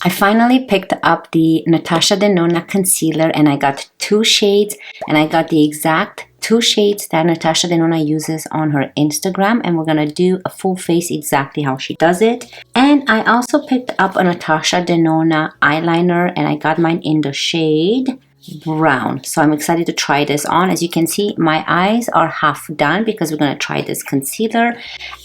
I finally picked up the NATASHA DENONA concealer, and I got 2 shades, and I got the exact 2 shades that NATASHA DENONA uses on her Instagram, and we're gonna do a full face exactly how she does it. And I also picked up a NATASHA DENONA eyeliner, and I got mine in the shade brown. So I'm excited to try this on. As you can see, my eyes are half done because we're going to try this concealer,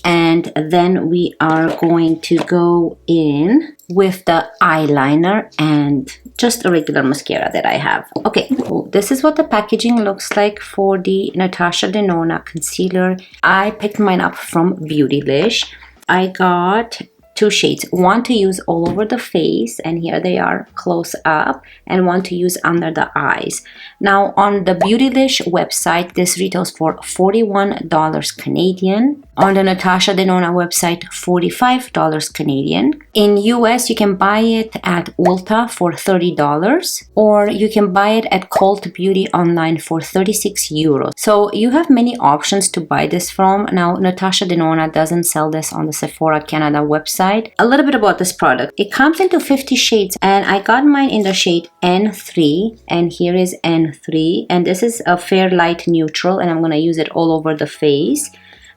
and then we are going to go in with the eyeliner and just a regular mascara that I have. Okay, so this is what the packaging looks like for the NATASHA DENONA concealer. I picked mine up from Beautylish. I got 2 shades, one to use all over the face, and here they are close up, and one to use under the eyes. Now on the Beautylish website, this retails for $41 Canadian. On the NATASHA DENONA website, $45 Canadian. In US, you can buy it at Ulta for $30, or you can buy it at Cult Beauty online for 36 euros. So you have many options to buy this from. Now, NATASHA DENONA doesn't sell this on the Sephora Canada website. A little bit about this product. It comes into 50 shades, and I got mine in the shade N3, and here is N3, and this is a fair light neutral, and I'm going to use it all over the face.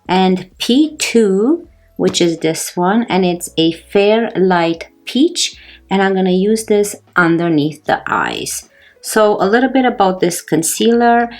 And P2, which is this one, and it's a fair light peach, and I'm going to use this underneath the eyes. So a little bit about this concealer.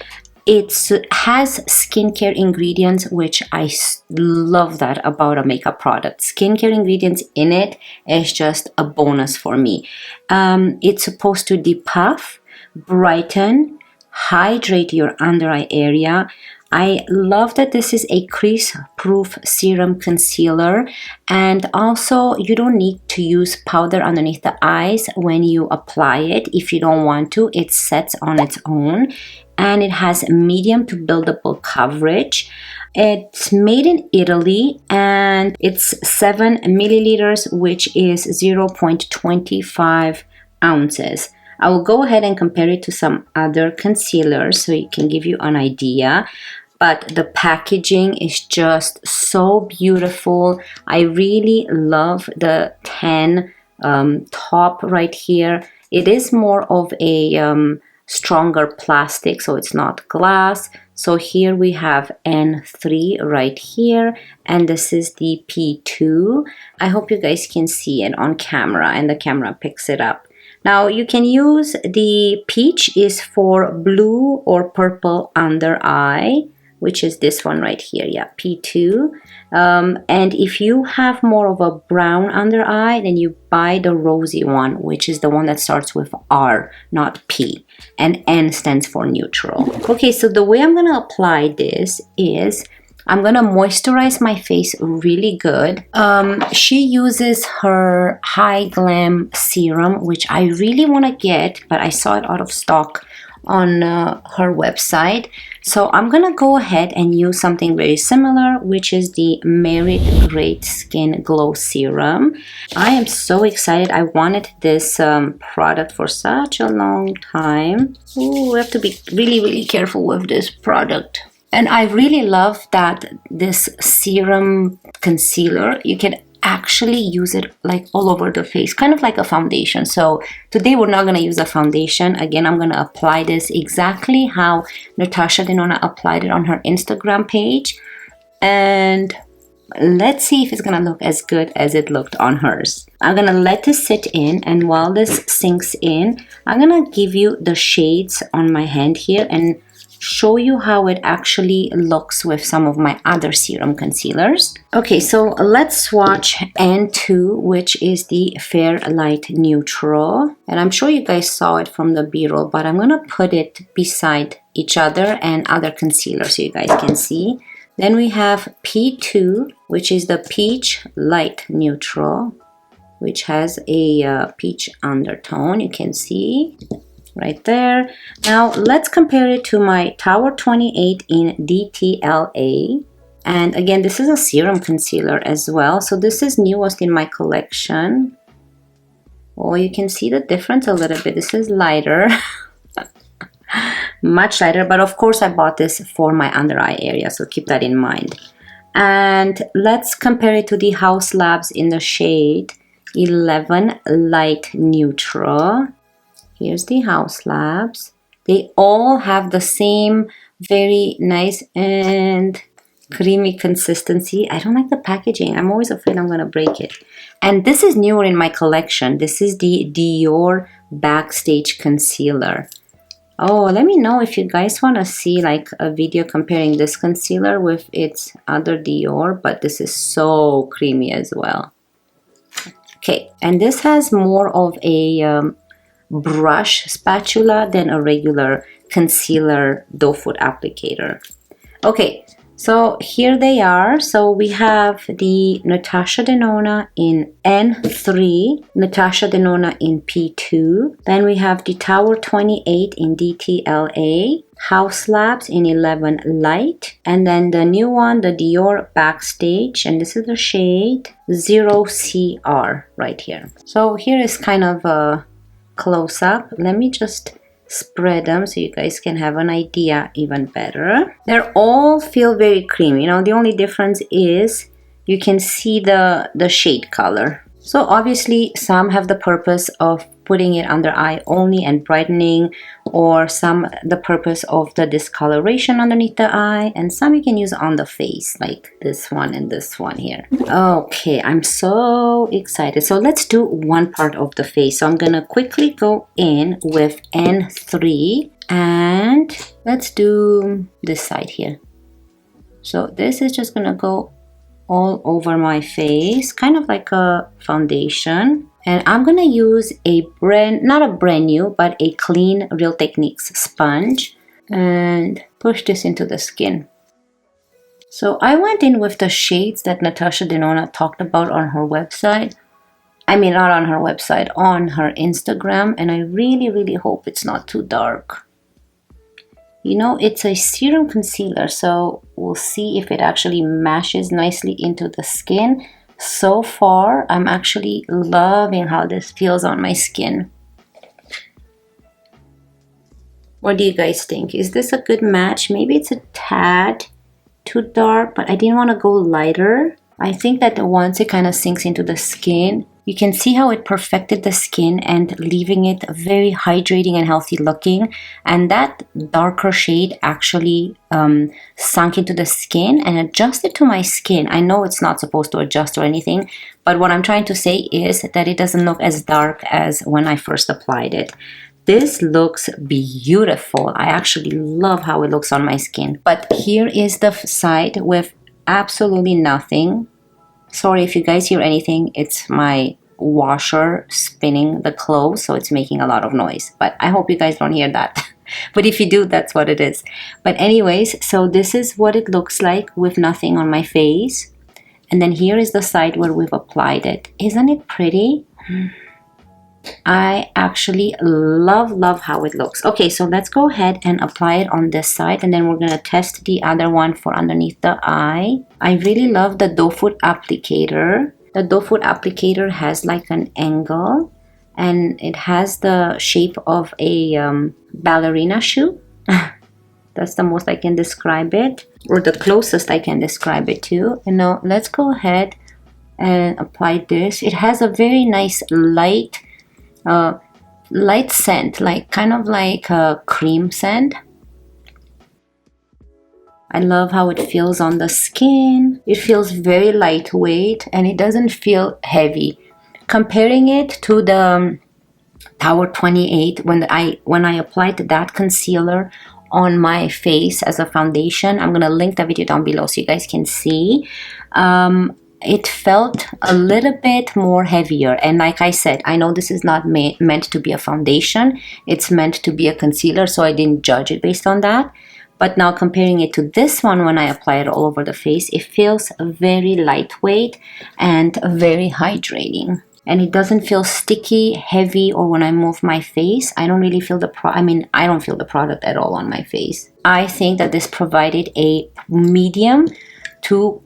It has skincare ingredients, which I love that about a makeup product. Skincare ingredients in it is just a bonus for me. It's supposed to depuff, brighten, hydrate your under eye area. I love that this is a crease-proof serum concealer, and also you don't need to use powder underneath the eyes when you apply it. If you don't want to, it sets on its own, and it has medium to buildable coverage. It's made in Italy, and it's 7 milliliters, which is 0.25 ounces. I will go ahead and compare it to some other concealers so it can give you an idea. But the packaging is just so beautiful. I really love the tan top right here. It is more of a stronger plastic, so it's not glass. So here we have N3 right here, and this is the P2. I hope you guys can see it on camera, and the camera picks it up. Now you can use the peach is for blue or purple under eye, which is this one right here, yeah, P2. And if you have more of a brown under eye, then you buy the rosy one, which is the one that starts with R, not P. And N stands for neutral. Okay, so the way I'm gonna apply this is I'm gonna moisturize my face really good. She uses her HY-GLAM serum, which I really wanna get, but I saw it out of stock on her website. So I'm gonna go ahead and use something very similar, which is the Merit Great Skin Glow Serum. I am so excited. I wanted this product for such a long time. Ooh, we have to be really, really careful with this product. And I really love that this serum concealer, you can actually use it like all over the face, kind of like a foundation. So today we're not going to use a foundation. Again, I'm going to apply this exactly how NATASHA DENONA applied it on her Instagram page. And let's see if it's going to look as good as it looked on hers. I'm going to let this sit in, and while this sinks in, I'm going to give you the shades on my hand here and show you how it actually looks with some of my other serum concealers. Okay, so let's swatch N2, which is the Fair Light Neutral. And I'm sure you guys saw it from the B-roll, but I'm gonna put it beside each other and other concealers so you guys can see. Then we have P2, which is the Peach Light Neutral, which has a peach undertone, you can see right there. Now let's compare it to my Tower 28 in DTLA. And again, this is a serum concealer as well. So this is newest in my collection. Oh, you can see the difference a little bit. This is lighter, much lighter. But of course, I bought this for my under eye area, so keep that in mind. And let's compare it to the House Labs in the shade 11 light neutral. Here's the House Labs. They all have the same very nice and creamy consistency. I don't like the packaging. I'm always afraid I'm gonna break it. And this is newer in my collection. This is the Dior Backstage Concealer. Oh, let me know if you guys want to see like a video comparing this concealer with its other Dior, but this is so creamy as well. Okay, and this has more of a brush spatula than a regular concealer doe foot applicator. Okay, so here they are. So we have the Natasha Denona in N3, Natasha Denona in P2. Then we have the Tower 28 in DTLA, House Labs in 11 Light, and then the new one, the Dior Backstage, and this is the shade 0CR right here. So here is kind of a close-up. Let me just spread them so you guys can have an idea even better. They all feel very creamy. You know, the only difference is you can see the shade color. So obviously some have the purpose of putting it under eye only and brightening, or some the purpose of the discoloration underneath the eye, and some you can use on the face like this one and this one here. Okay, I'm so excited. So let's do one part of the face. So I'm gonna quickly go in with N3 and let's do this side here. So this is just gonna go all over my face, kind of like a foundation. And I'm gonna use a not a brand new, but a clean Real Techniques sponge and push this into the skin. So I went in with the shades that Natasha Denona talked about on her website. I mean, not on her website, on her Instagram. And I really, really hope it's not too dark. You know, it's a serum concealer, so we'll see if it actually mashes nicely into the skin. So far, I'm actually loving how this feels on my skin. What do you guys think? Is this a good match? Maybe it's a tad too dark, but I didn't want to go lighter. I think that once it kind of sinks into the skin, you can see how it perfected the skin and leaving it very hydrating and healthy looking. And that darker shade actually sunk into the skin and adjusted to my skin. I know it's not supposed to adjust or anything, but what I'm trying to say is that it doesn't look as dark as when I first applied it. This looks beautiful. I actually love how it looks on my skin. But here is the side with absolutely nothing. Sorry if you guys hear anything. It's my washer spinning the clothes, so it's making a lot of noise. But I hope you guys don't hear that. But if you do, that's what it is. But anyways, so this is what it looks like with nothing on my face. And then here is the side where we've applied it. Isn't it pretty? I actually love how it looks. Okay, so let's go ahead and apply it on this side, and then we're gonna test the other one for underneath the eye. I really love the doe foot applicator. The doe foot applicator has like an angle, and it has the shape of a ballerina shoe. That's the most I can describe it, or the closest I can describe it to. And now let's go ahead and apply this. It has a very nice light scent, like kind of like a cream scent. I love how it feels on the skin. It feels very lightweight and it doesn't feel heavy. Comparing it to the Tower 28, when I applied that concealer on my face as a foundation, I'm gonna link the video down below so you guys can see. It felt a little bit more heavier, and like I said, I know this is not meant to be a foundation, it's meant to be a concealer, so I didn't judge it based on that. But now comparing it to this one, when I apply it all over the face, it feels very lightweight and very hydrating. And it doesn't feel sticky, heavy, or when I move my face, I don't really feel I don't feel the product at all on my face. I think that this provided a medium to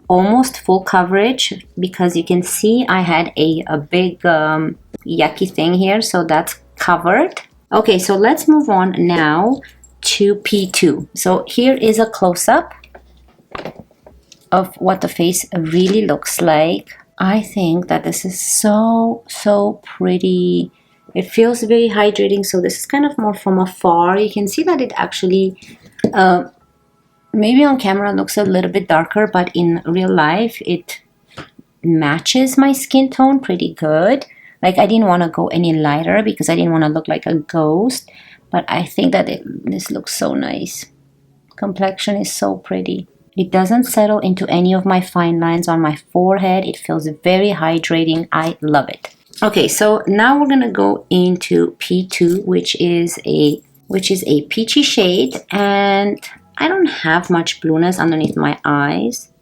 almost full coverage, because you can see I had a big yucky thing here, so that's covered. Okay, so let's move on now to P2. So here is a close-up of what the face really looks like. I think that this is so pretty. It feels very hydrating. So this is kind of more from afar. You can see that it actually, maybe on camera looks a little bit darker, but in real life it matches my skin tone pretty good. Like I didn't want to go any lighter because I didn't want to look like a ghost. But I think that this looks so nice. Complexion is so pretty. It doesn't settle into any of my fine lines on my forehead. It feels very hydrating. I love it. Okay, so now we're gonna go into P2, which is a peachy shade, and I don't have much blueness underneath my eyes,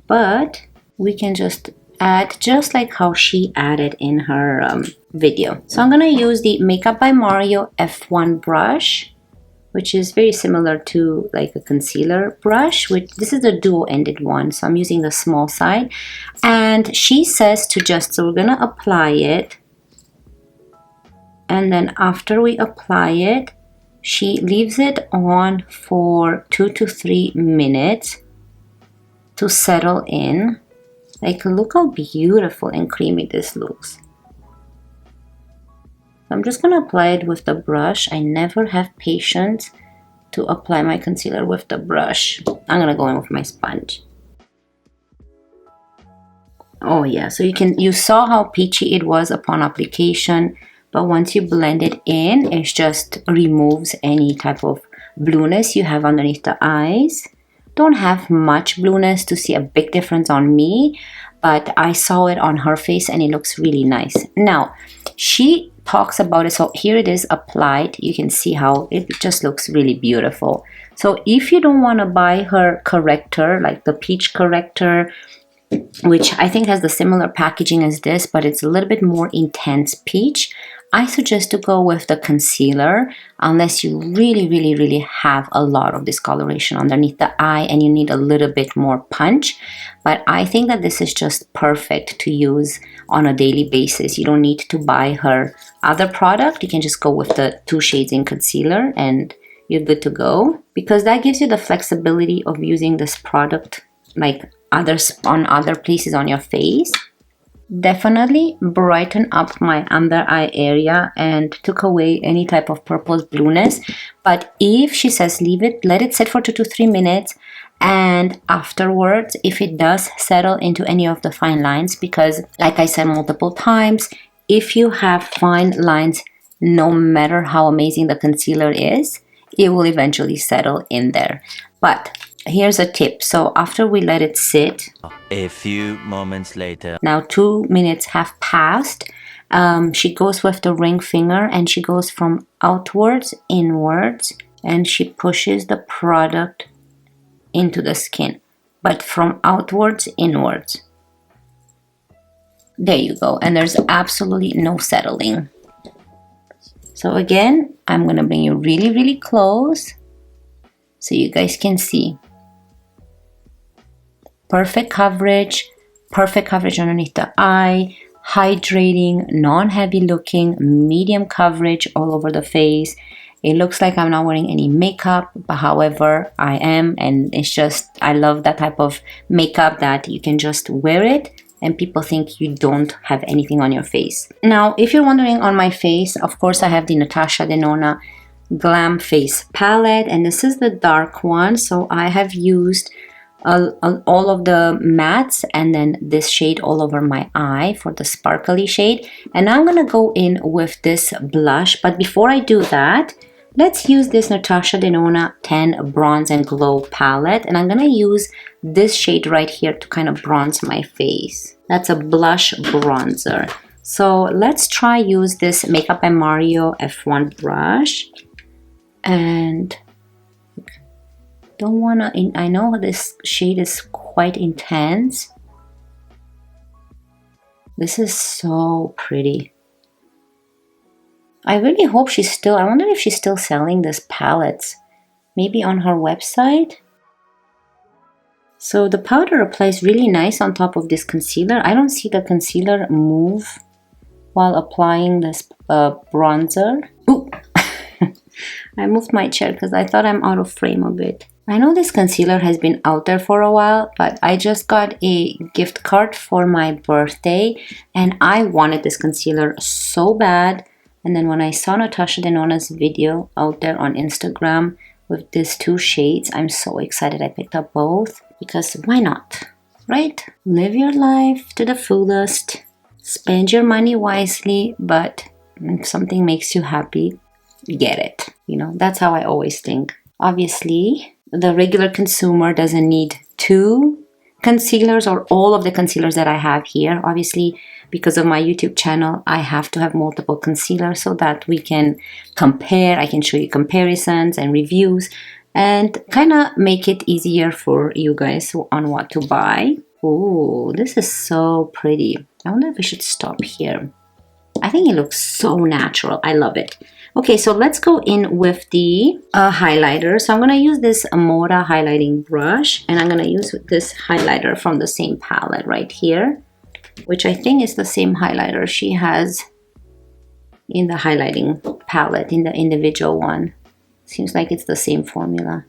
but we can just add just like how she added in her video. So I'm gonna use the Makeup by Mario F1 brush, which is very similar to like a concealer brush. This is the dual-ended one, so I'm using the small side. And she says to just, so we're gonna apply it, and then after we apply it, she leaves it on for 2 to 3 minutes to settle in. Like, look how beautiful and creamy this looks. I'm just gonna apply it with the brush. I never have patience to apply my concealer with the brush. I'm gonna go in with my sponge. Oh yeah, so you saw how peachy it was upon application, but once you blend it in, it just removes any type of blueness you have underneath the eyes. Don't have much blueness to see a big difference on me, but I saw it on her face and it looks really nice. Now, she talks about it, so here it is applied. You can see how it just looks really beautiful. So if you don't want to buy her corrector, like the peach corrector, which I think has the similar packaging as this, but it's a little bit more intense peach, I suggest to go with the concealer unless you really have a lot of discoloration underneath the eye and you need a little bit more punch. But I think that this is just perfect to use on a daily basis. You don't need to buy her other product. You can just go with the 2 shades in concealer and you're good to go, because that gives you the flexibility of using this product like on other places on your face. Definitely brighten up my under eye area and took away any type of purple blueness. But if she says leave it, let it sit for 2 to 3 minutes, and afterwards, if it does settle into any of the fine lines, because like I said multiple times, if you have fine lines, no matter how amazing the concealer is, it will eventually settle in there. But here's a tip. So after we let it sit, a few moments later, now 2 minutes have passed, she goes with the ring finger and she goes from outwards inwards and she pushes the product into the skin, but from outwards inwards. There you go, and there's absolutely no settling. So again, I'm gonna bring you really close so you guys can see. Perfect coverage underneath the eye, hydrating, non-heavy looking, medium coverage all over the face. It looks like I'm not wearing any makeup, but however, I am, and it's just, I love that type of makeup that you can just wear it and people think you don't have anything on your face. Now, if you're wondering on my face, of course I have the NATASHA DENONA Glam Face Palette, and this is the dark one, so I have used all of the mattes and then this shade all over my eye for the sparkly shade. And now I'm gonna go in with this blush, but before I do that, let's use this NATASHA DENONA 10 Bronze and Glow palette, and I'm gonna use this shade right here to kind of bronze my face. That's a blush bronzer. So let's try use this Makeup by Mario F1 brush, and don't wanna, I know this shade is quite intense. This is so pretty. I really hope I wonder if she's still selling this palettes. Maybe on her website. So the powder applies really nice on top of this concealer. I don't see the concealer move while applying this bronzer. Ooh! I moved my chair because I thought I'm out of frame a bit. I know this concealer has been out there for a while, but I just got a gift card for my birthday and I wanted this concealer so bad. And then when I saw Natasha Denona's video out there on Instagram with these two shades, I'm so excited I picked up both because why not, right? Live your life to the fullest, spend your money wisely, but if something makes you happy, get it. You know, that's how I always think. Obviously, the regular consumer doesn't need two concealers or all of the concealers that I have here. Obviously, because of my YouTube channel, I have to have multiple concealers so that we can compare. I can show you comparisons and reviews and kind of make it easier for you guys on what to buy. Oh, this is so pretty. I wonder if we should stop here. I think it looks so natural. I love it. Okay, so let's go in with the highlighter. So I'm going to use this Moda highlighting brush, and I'm going to use this highlighter from the same palette right here, which I think is the same highlighter she has in the highlighting palette, in the individual one. Seems like it's the same formula.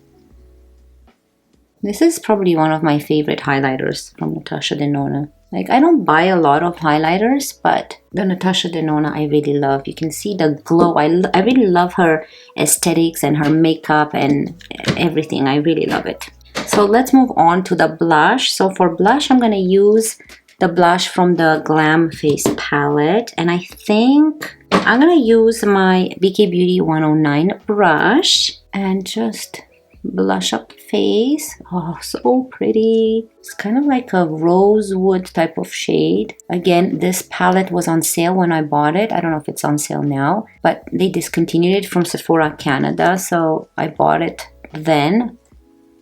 This is probably one of my favorite highlighters from Natasha Denona. Like, I don't buy a lot of highlighters, but the Natasha Denona I really love. You can see the glow. I really love her aesthetics and her makeup and everything. I really love it. So let's move on to the blush. So for blush, I'm going to use the blush from the Glam Face palette. And I think I'm going to use my BK Beauty 109 brush and just blush up the face. Oh, so pretty. It's kind of like a rosewood type of shade. Again, this palette was on sale when I bought it. I don't know if it's on sale now, but they discontinued it from Sephora Canada, so I bought it then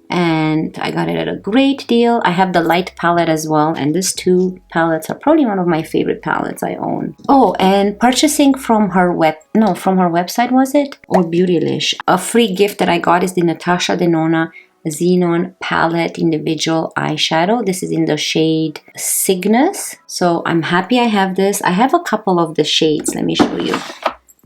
and I got it at a great deal. I have the light palette as well, and these two palettes are probably one of my favorite palettes I own. Oh, and purchasing from her website, was it? Or Beautylish. A free gift that I got is the Natasha Denona Xenon palette individual eyeshadow. This is in the shade Cygnus. So I'm happy I have this. I have a couple of the shades. Let me show you.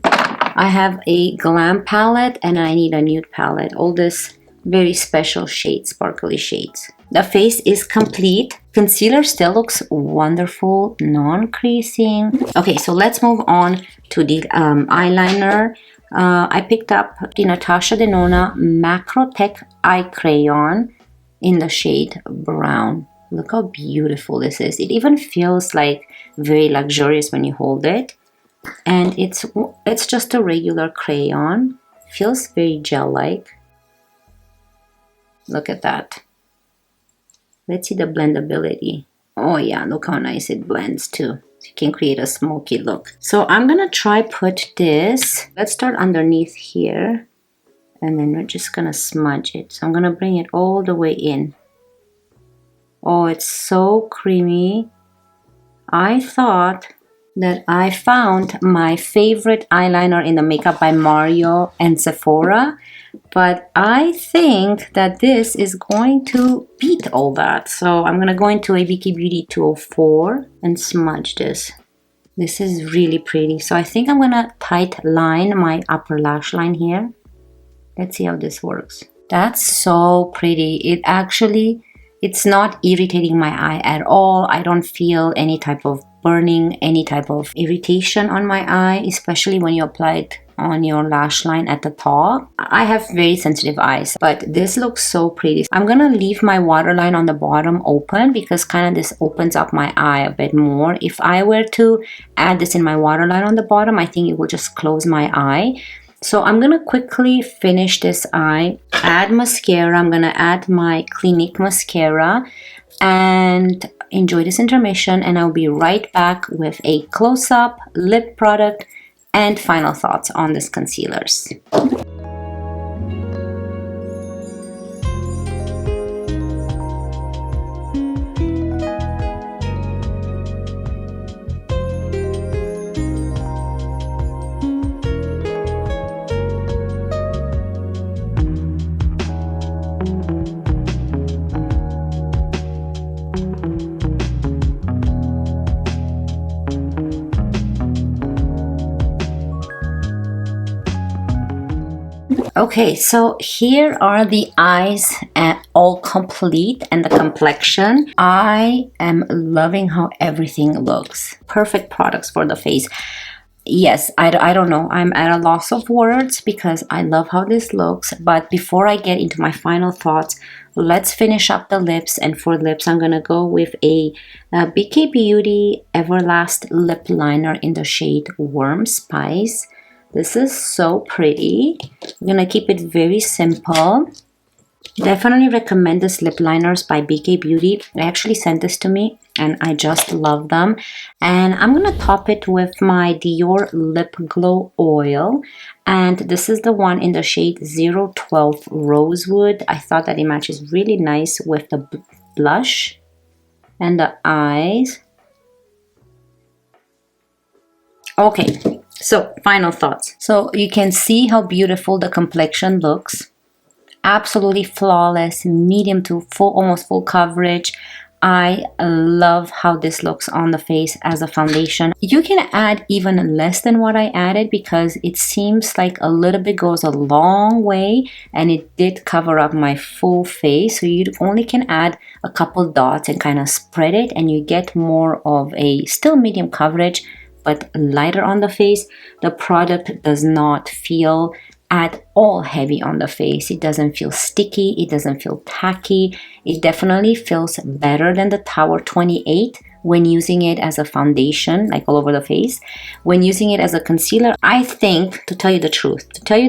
I have a glam palette and I need a nude palette. All this very special shades, sparkly shades. The face is complete. Concealer still looks wonderful, non-creasing. Okay, so let's move on to the eyeliner. I picked up the Natasha Denona Macro Tech Eye Crayon in the shade brown. Look how beautiful this is. It even feels like very luxurious when you hold it. And it's just a regular crayon. Feels very gel-like. Look at that. Let's see the blendability. Oh yeah, look how nice it blends too. So you can create a smoky look. So I'm gonna try put this. Let's start underneath here. And then we're just gonna smudge it. So I'm gonna bring it all the way in. Oh, it's so creamy. I thought that I found my favorite eyeliner in the Makeup by Mario and Sephora, but I think that this is going to beat all that. So I'm gonna go into a BK Beauty 204 and smudge this. This is really pretty. So I think I'm gonna tight line my upper lash line here. Let's see how this works. That's so pretty. It's not irritating my eye at all. I don't feel any type of burning, any type of irritation on my eye, especially when you apply it on your lash line at the top. I have very sensitive eyes, but this looks so pretty. I'm gonna leave my waterline on the bottom open because kind of this opens up my eye a bit more. If I were to add this in my waterline on the bottom, I think it will just close my eye. So I'm gonna quickly finish this eye, add mascara. I'm gonna add my Clinique mascara and enjoy this intermission, and I'll be right back with a close-up, lip product, and final thoughts on these concealers. Okay, so here are the eyes all complete, and the complexion. I am loving how everything looks. Perfect products for the face. Yes, I don't know. I'm at a loss of words because I love how this looks. But before I get into my final thoughts, let's finish up the lips. And for lips, I'm going to go with a BK Beauty Everlast Lip Liner in the shade Warm Spice. This is so pretty. I'm going to keep it very simple. Definitely recommend this lip liners by BK Beauty. They actually sent this to me and I just love them. And I'm going to top it with my Dior Lip Glow Oil. And this is the one in the shade 012 Rosewood. I thought that it matches really nice with the blush and the eyes. Okay, so final thoughts. So you can see how beautiful the complexion looks. Absolutely flawless, medium to full, almost full coverage. I love how this looks on the face as a foundation. You can add even less than what I added because it seems like a little bit goes a long way, and it did cover up my full face. So you only can add a couple dots and kind of spread it, and you get more of a still medium coverage but lighter on the face. The product does not feel at all heavy on the face. It doesn't feel sticky. It doesn't feel tacky. It definitely feels better than the Tower 28 when using it as a foundation, like all over the face. When using it as a concealer, I think, to tell you the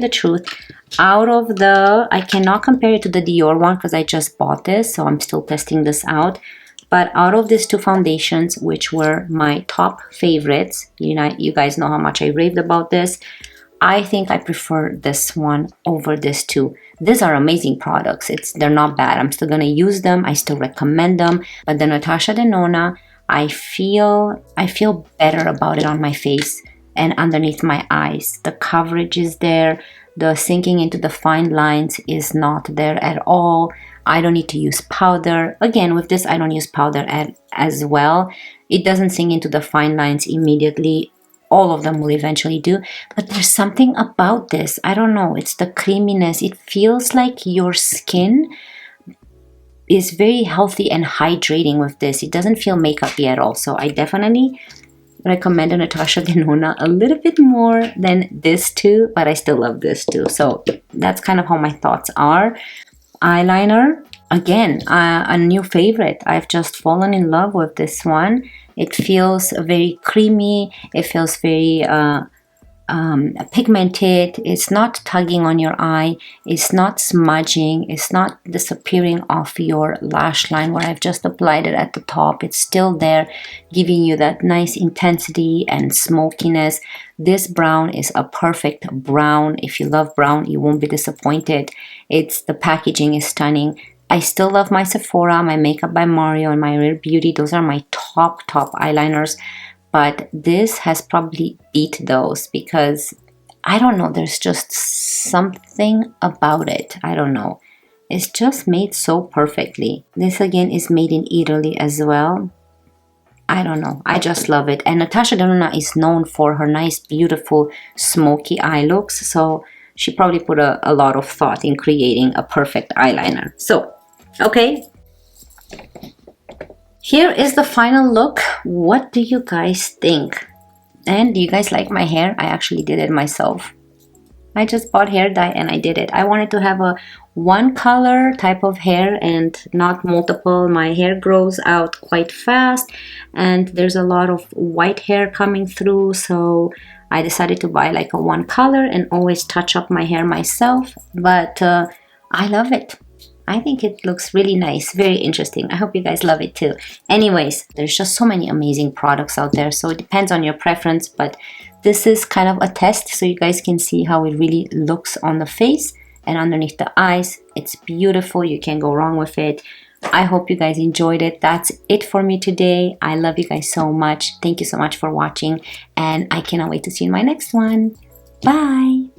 truth, out of the, I cannot compare it to the Dior one because I just bought this, so I'm still testing this out. But out of these two foundations, which were my top favorites, you guys know how much I raved about this, I think I prefer this one over this two. These are amazing products. They're not bad. I'm still going to use them. I still recommend them. But the Natasha Denona, I feel better about it on my face and underneath my eyes. The coverage is there. The sinking into the fine lines is not there at all. I don't need to use powder. Again, with this, I don't use powder as well. It doesn't sink into the fine lines immediately. All of them will eventually do, but there's something about this. I don't know. It's the creaminess. It feels like your skin is very healthy and hydrating with this. It doesn't feel makeup-y at all. So I definitely recommend the Natasha Denona a little bit more than this two, but I still love this too. So that's kind of how my thoughts are. Eyeliner, again, a new favorite. I've just fallen in love with this one. It feels very creamy. It feels very pigmented. It's not tugging on your eye. It's not smudging. It's not disappearing off your lash line where I've just applied it at the top. It's still there, giving you that nice intensity and smokiness. This brown is a perfect brown. If you love brown, you won't be disappointed. The packaging is stunning. I still love my Sephora, my Makeup by Mario, and my Rare Beauty. Those are my top eyeliners. But this has probably beat those because, I don't know, there's just something about it. I don't know. It's just made so perfectly. This again is made in Italy as well. I don't know. I just love it. And Natasha Denona is known for her nice, beautiful, smoky eye looks. So she probably put a lot of thought in creating a perfect eyeliner. So, okay. Here is the final look. What do you guys think? And do you guys like my hair? I actually did it myself. I just bought hair dye and I did it. I wanted to have a one color type of hair and not multiple. My hair grows out quite fast and there's a lot of white hair coming through, so I decided to buy like a one color and always touch up my hair myself. But I love it. I think it looks really nice, very interesting. I hope you guys love it too. Anyways, there's just so many amazing products out there, so it depends on your preference, but this is kind of a test so you guys can see how it really looks on the face and underneath the eyes. It's beautiful. You can't go wrong with it. I hope you guys enjoyed it. That's it for me today. I love you guys so much. Thank you so much for watching, and I cannot wait to see you in my next one. Bye!